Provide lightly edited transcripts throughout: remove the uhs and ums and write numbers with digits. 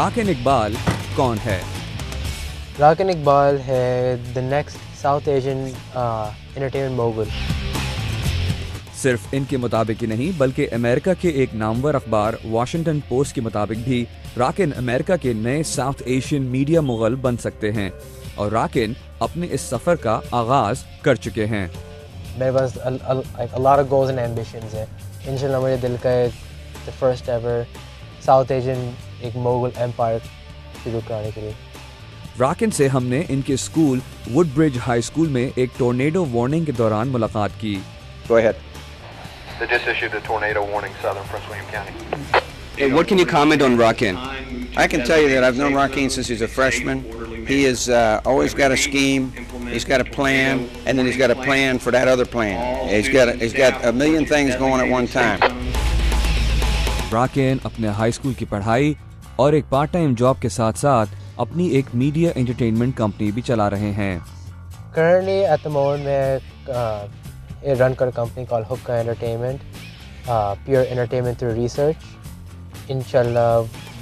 Rock and Iqbal کون ہے؟ Rock and Iqbal ہے the next South Asian entertainment mogul. صرف ان کے مطابق ہی نہیں بلکہ امریکہ کے ایک نامور اخبار واشنگٹن پوسٹ کے مطابق بھی راکن امریکہ کے نئے ساؤتھ ایشین میڈیا مغل بن سکتے ہیں، اور راکن اپنے اس سفر کا آغاز کر چکے ہیں۔ میرے پاس a lot of goals and ambitions ہیں۔ انشاءاللہ مجھے دل کا ایک the first ever South Asian ایک mogul empire شروع کرانے کے لیے۔ راکن سے ہم نے ان کے school would bridge high school میں ایک ٹورنیڈو وارننگ کے دوران ملاقات کی۔ Go ahead. They just issued a tornado warning southern Prince William County. What can you comment on Rakim? I can tell you that I've known Rakim since he's a freshman. He has always got a scheme, he's got a plan, and then he's got a plan for that other plan. He's got a million things going at one time. Rock and اپنے high school کی پڑھائی اور ایک part time job کے ساتھ ساتھ اپنی ایک میڈیا انٹرٹینمنٹ کمپنی بھی چلا رہے ہیں۔ Currently at the moment میں run کر company called Hookah Entertainment, pure entertainment through research. Inshallah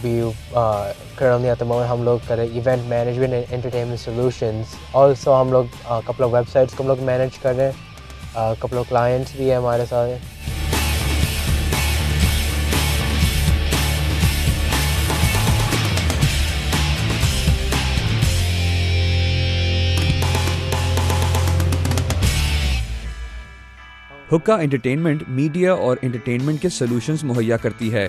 we currently at the moment ہم لوگ کریں event management and entertainment solutions. Also ہم لوگ couple of websites کو ہم لوگ manage کر رہے ہیں، couple of clients بھی ہیں ہمارے ساتھ۔ حکا انٹرٹینمنٹ میڈیا اور انٹرٹینمنٹ کے سولوشنز مہیا کرتی ہے،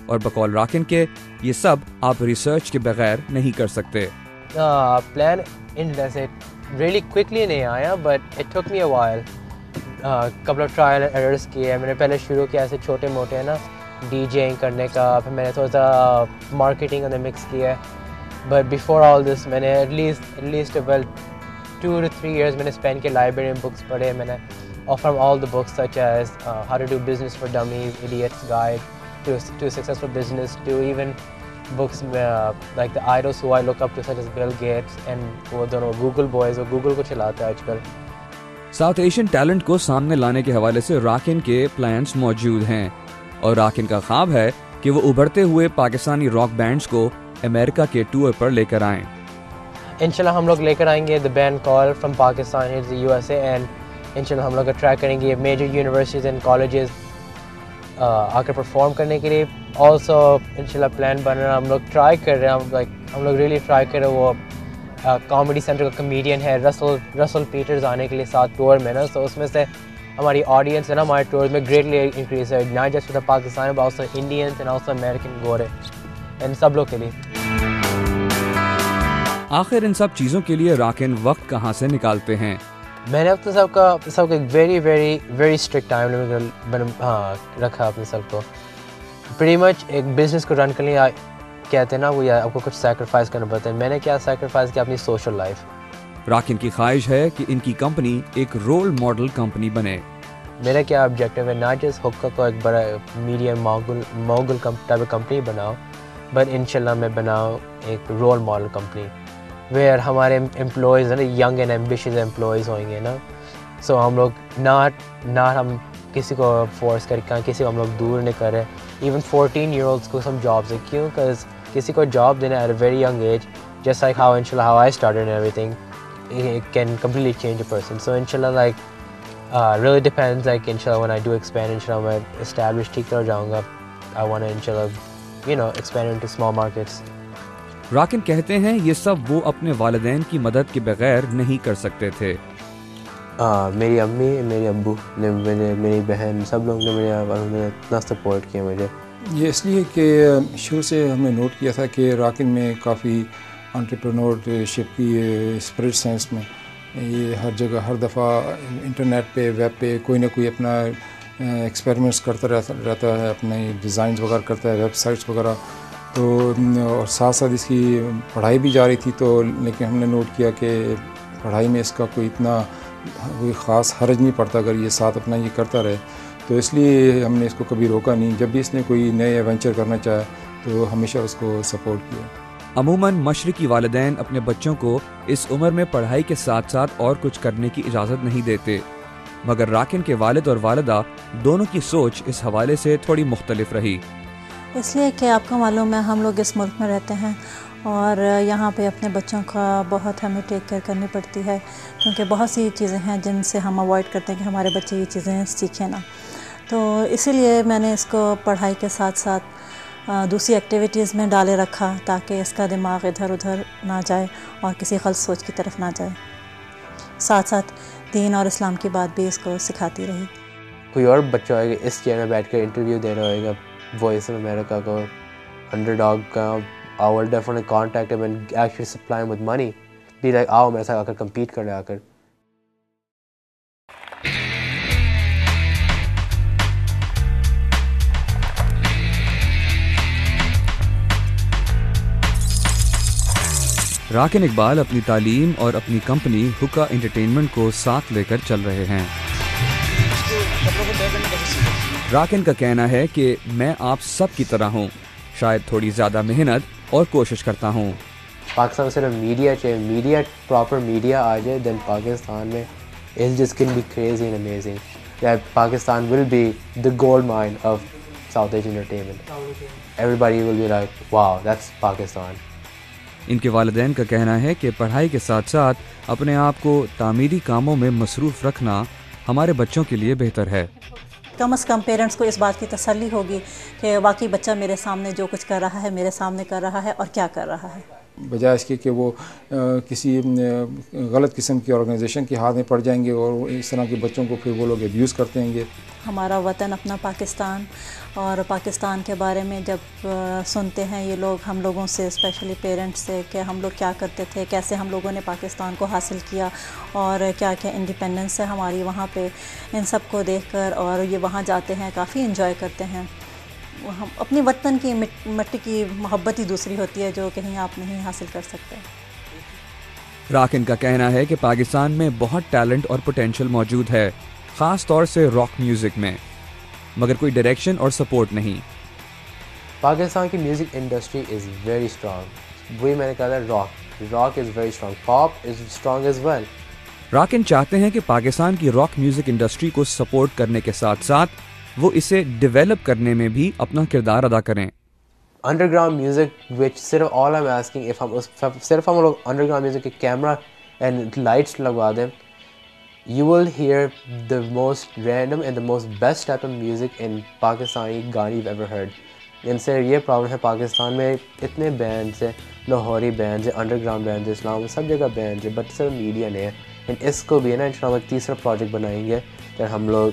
اور بقول راکن کے یہ سب آپ ریسرچ کے بغیر نہیں کر سکتے۔ پلان جیسے ریئلی کوئکلی نہیں آیا، but it took me a while. couple of trial and errors کیے۔ میں نے پہلے شروع کیا ایسے چھوٹے موٹے نا ڈی جےنگ کرنے کا، پھر میں نے تھوڑا سا مارکیٹنگ اندر مکس کیا ہے۔ بٹ بیفور آل دس میں نے ایٹ لیسٹ 2 to 3 years میں نے اسپینڈ کیا لائبریری میں بکس پڑھے میں نے، اور from all the books such as how to do business for dummies, idiot's guide to successful business, to even books like the idols who I look up to such as Bill Gates and وہ دونوں Google boys, وہ Google کو چلاتا ہے آج کل۔ South Asian talent کو سامنے لانے کے حوالے سے راکن کے پلانز موجود ہیں، اور راکن کا خواب ہے کہ وہ ابھرتے ہوئے پاکستانی راک بینڈز کو امریکہ کے ٹور پر لے کر آئیں۔ انشاءاللہ ہم لوگ لے کر آئیں گے the band call from Pakistan to the USA، and انشاءاللہ ہم لوگ اٹریکٹ کریں گے میجر یونیورسٹیز اینڈ کالجز آ کر پرفارم کرنے کے لیے۔ آلسو انشاءاللہ پلان بن رہا ہے، ہم لوگ ٹرائی کر رہے ہیں، ہم لوگ ریئلی ٹرائی کر رہے ہیں۔ وہ کامیڈی سینٹر کا کمیڈین ہے رسل پیٹرز آنے کے لیے ساتھ ٹور میں نا، تو اس میں سے ہماری آڈینس ہے نا ہمارے ٹور میں گریٹلی انکریز ہے، not just for Pakistan but also Indians and also American گورے اینڈ سب لوگ کے لیے۔ آخر ان سب چیزوں کے لیے راکن وقت کہاں سے نکالتے ہیں؟ میں نے اپنے سب کا ایک very very very strict time limit رکھا اپنے سب کو۔ پریٹی مچ ایک بزنس کو رن کرنے لیے کہتے ہیں نا وہ آپ کو کچھ سیکریفائز کرنا پڑتا ہے۔ میں نے کیا سیکریفائز کیا؟ اپنی سوشل لائف۔ راکن کی خواہش ہے کہ ان کی کمپنی ایک رول ماڈل کمپنی بنے۔ میرا کیا آبجیکٹیو ہے، ناٹ جسٹ حکا کو ایک بڑا میڈیا موگل ٹائپ کمپنی بناؤ، بٹ انشاءاللہ میں بناؤں ایک رول ماڈل کمپنی ویئر ہمارے امپلائیز ہیں نا ینگ اینڈ ایمبیشیس امپلائیز ہوئیں گے نا۔ سو ہم لوگ ناٹ ہم کسی کو فورس کر کے کسی کو ہم لوگ دور نہیں کر رہے۔ ایون 14 year olds کو ہم جابس ہیں، کیوں؟ بیکاز کسی کو جاب دینا at a very young age just like how انشاءاللہ how I started and everything it can completely change a person. So انشاءاللہ لائک ریئلی ڈپینڈز لائک انشاءاللہ when I do expand انشاءاللہ میں establish ٹھیک طرح جاؤں گا۔ I want to انشاءاللہ expand into small markets۔ Rock and کہتے ہیں یہ سب وہ اپنے والدین کی مدد کے بغیر نہیں کر سکتے تھے۔ میری امی، میرے ابو نے، میری بہن، سب لوگ نے مجھے اتنا سپورٹ کیا مجھے۔ یہ اس لیے کہ شروع سے ہم نے نوٹ کیا تھا کہ راکن میں کافی انٹرپرینورشپ کی اسپرٹ سینس میں یہ ہر جگہ ہر دفعہ انٹرنیٹ پہ ویب پہ کوئی نہ کوئی اپنا ایکسپیریمنٹس کرتا رہتا ہے، اپنے ڈیزائنز وغیرہ کرتا ہے، ویب سائٹس وغیرہ، تو اور ساتھ ساتھ اس کی پڑھائی بھی جاری تھی۔ تو لیکن ہم نے نوٹ کیا کہ پڑھائی میں اس کا کوئی خاص حرج نہیں پڑتا اگر یہ ساتھ اپنا یہ کرتا رہے، تو اس لیے ہم نے اس کو کبھی روکا نہیں۔ جب بھی اس نے کوئی نئے ایونچر کرنا چاہا تو ہمیشہ اس کو سپورٹ کیا۔ عموماً مشرقی والدین اپنے بچوں کو اس عمر میں پڑھائی کے ساتھ ساتھ اور کچھ کرنے کی اجازت نہیں دیتے، مگر راکن کے والد اور والدہ دونوں کی سوچ اس حوالے سے تھوڑی مختلف رہی۔ اس لیے کہ آپ کو معلوم ہے ہم لوگ اس ملک میں رہتے ہیں اور یہاں پہ اپنے بچوں کا بہت ہمیں ٹیک کیئر کرنی پڑتی ہے، کیونکہ بہت سی چیزیں ہیں جن سے ہم اوائڈ کرتے ہیں کہ ہمارے بچے یہ چیزیں سیکھیں نا. تو اسی لیے میں نے اس کو پڑھائی کے ساتھ ساتھ دوسری ایکٹیویٹیز میں ڈالے رکھا تاکہ اس کا دماغ ادھر ادھر نہ جائے اور کسی غلط سوچ کی طرف نہ جائے. ساتھ ساتھ دین اور اسلام کی بات بھی اس کو سکھاتی رہی. کوئی اور بچہ ہوئے گا اس چیئر میں بیٹھ کر انٹرویو دے رہا ہوئے گا وائس آف امریکہ کو، انڈر ڈاگ کا، I will definitely contact him and actually supply him with money. Be like, آؤ میرے ساتھ آ کر کمپیٹ کرنے آ کر. راکن اقبال اپنی تعلیم اور اپنی کمپنی حکا انٹرٹینمنٹ کو ساتھ لے کر چل رہے ہیں. راکن کا کہنا ہے کہ میں آپ سب کی طرح ہوں، شاید تھوڑی زیادہ محنت اور کوشش کرتا ہوں. پاکستان میں صرف میڈیا چاہیے، میڈیا پراپر میڈیا آ جائے دین پاکستان میں it's just can be crazy and amazing. Pakistan will be the gold mine of South Asian entertainment. Everybody will be like wow that's Pakistan. ان کے والدین کا کہنا ہے کہ پڑھائی کے ساتھ ساتھ اپنے آپ کو تعمیری کاموں میں مصروف رکھنا ہمارے بچوں کے لیے بہتر ہے. کم از کم پیرنٹس کو اس بات کی تسلی ہوگی کہ واقعی بچہ میرے سامنے جو کچھ کر رہا ہے میرے سامنے کر رہا ہے اور کیا کر رہا ہے، بجائے اس کے کہ وہ کسی غلط قسم کی آرگنائزیشن کے ہاتھ میں پڑ جائیں گے اور اس طرح کے بچوں کو پھر وہ لوگ ابیوز کرتے ہیں گے. ہمارا وطن اپنا پاکستان، اور پاکستان کے بارے میں جب سنتے ہیں یہ لوگ ہم لوگوں سے، اسپیشلی پیرنٹس سے، کہ ہم لوگ کیا کرتے تھے، کیسے ہم لوگوں نے پاکستان کو حاصل کیا اور کیا کیا انڈیپینڈنس ہے ہماری وہاں پہ، ان سب کو دیکھ کر اور یہ وہاں جاتے ہیں کافی انجوائے کرتے ہیں. ہم اپنی وطن کی مٹی کی محبت ہی دوسری ہوتی ہے جو کہیں آپ نہیں حاصل کر سکتے. راکن کا کہنا ہے کہ پاکستان میں بہت ٹیلنٹ اور پوٹینشیل موجود ہے، خاص طور سے راک میوزک میں، مگر کوئی ڈائریکشن اور سپورٹ نہیں. پاکستان کی music industry is very strong. وہی میں نے کہا تھا rock is very strong, pop is strong as well. Rakin چاہتے ہیں کہ پاکستان کی راک میوزک انڈسٹری کو سپورٹ کرنے کے ساتھ ساتھ وہ اسے ڈیولپ کرنے میں بھی اپنا کردار ادا کریں. انڈر گراؤنڈ میوزک وچ صرف آل آئی ایم آسکنگ صرف ہم لوگ انڈر گراؤنڈ میوزک کے کیمرہ اینڈ لائٹس لگوا دیں، you will hear the most random and the most best type of music in Pakistani گانے you've ever heard. ان سے یہ پرابلم ہے پاکستان میں اتنے بینڈز ہیں، لاہوری بینڈز ہیں، انڈر گراؤنڈ بینڈز ہیں، اسلام میں سب جگہ بینڈز ہیں، بٹ صرف میڈیا نہیں ہے. اس کو بھی ہے نا انشاءاللہ ایک تیسرا پروجیکٹ بنائیں گے پھر ہم لوگ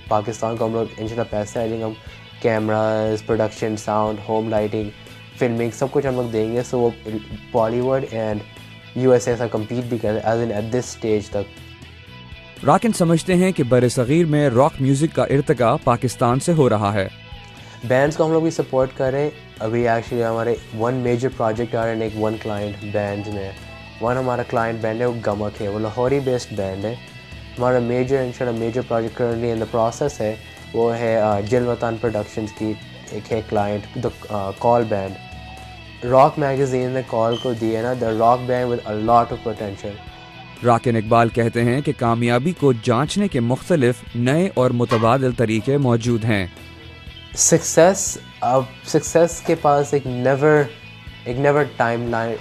پاکستان کو ہم لوگ انشاءاللہ پیسے آ جائیں گے، ہم cameras, production, sound, home lighting, filming سب کچھ ہم لوگ دیں گے. سو وہ Bollywood and U S A سے کمپیٹ بھی کرے as in at this stage تک. راکن سمجھتے ہیں کہ بر صغیر میں راک میوزک کا ارتقاء پاکستان سے ہو رہا ہے. بینڈس کو ہم لوگ بھی سپورٹ کریں. ابھی ایکچولی ہمارے ون میجر پروجیکٹ آ رہے ہیں، ایک ون کلائنٹ بینڈ میں. ون ہمارا کلائنٹ بینڈ ہے وہ گمک ہے، وہ لاہوری بیسڈ بینڈ ہے. ہمارا میجر انشاءاللہ major project currently in the process ہے، وہ ہے جل وطن پروڈکشنز کی ایک ہے client Kaal band. Rock magazine نے کال کو دی ہے نا the rock band with a lot of potential. Rakin Iqbal کہتے ہیں کہ کامیابی کو جانچنے کے مختلف نئے اور متبادل طریقے موجود ہیں. سکسیس کے پاس ایک نیور ٹائم لائن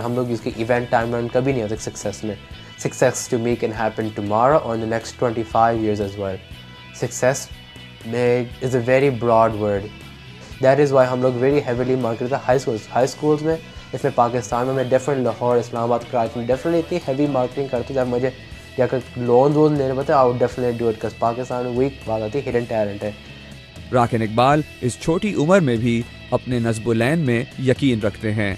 ہم لوگ اس کی ایونٹ ٹائم لائن کبھی نہیں ہوتا سکسیس میں. Success to me can happen tomorrow اور the next 25 years as well. Success میں is a very broad word. That is why ہم لوگ ویری ہیویلی مارکیٹ تھا ہائی اسکولس میں. اس میں پاکستان میں ڈیفرنٹ لاہور، اسلام آباد، کراچی میں ڈیفرنٹلی اتنی ہیوی مارکیٹنگ کرتے جب مجھے یا کہ لون لینے پڑتے out definitely do it because Pakistan میں وہی بات آتی ہے ہڈن ٹیلنٹ ہے. راکن اقبال اس چھوٹی عمر میں بھی اپنے نصب العین میں یقین رکھتے ہیں،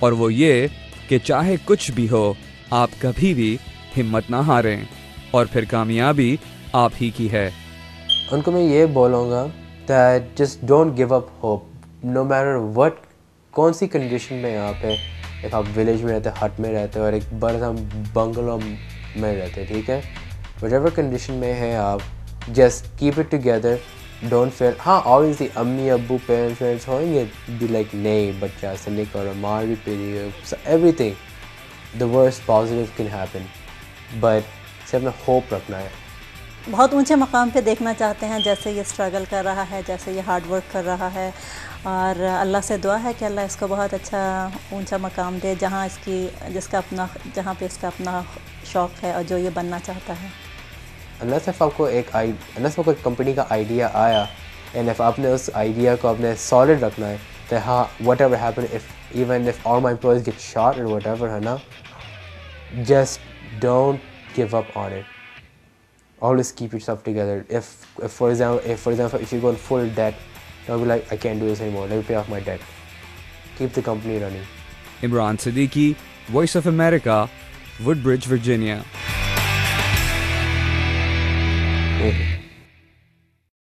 اور وہ یہ کہ چاہے کچھ بھی ہو آپ کبھی بھی ہمت نہ ہاریں، اور پھر کامیابی آپ ہی کی ہے. ان کو میں یہ بولوں گا that just don't give up hope no matter what. کون سی کنڈیشن میں یہاں پہ ایک آپ ولیج میں رہتے، ہٹ میں رہتے اور ایک بڑا سا بنگلو میں رہتے، ٹھیک ہے، وٹ ایور کنڈیشن میں ہے آپ just keep it together, don't feel. ہاں obviously امی ابو پیرنٹس ہوئیں گے بھی لائک نہیں بچہ ایسے نہیں کرو، مار بھی پڑی ہے، every thing the worst positive can happen, but صرف میں ہوپ رکھنا ہے. بہت اونچے مقام پہ دیکھنا چاہتے ہیں، جیسے یہ اسٹرگل کر رہا ہے، جیسے یہ ہارڈ ورک کر رہا ہے، اور اللہ سے دعا ہے کہ اللہ اس کو بہت اچھا اونچا مقام دے جہاں پہ اس کا اپنا شوق ہے اور جو یہ بننا چاہتا ہے. اللہ صرف آپ کو ایک کمپنی کا آئیڈیا آیا، اینڈ آپ نے اس آئیڈیا کو اپنے سالڈ رکھنا ہے کہ ہاں whatever happen even if all my employees get shot and whatever, ہے نا، just don't give up on it. Always keep yourself together. If for example, if you go in full debt, don't be like, I can't do this anymore. Let me pay off my debt. Keep the company running. Imran Siddiqui, Voice of America, Woodbridge, Virginia.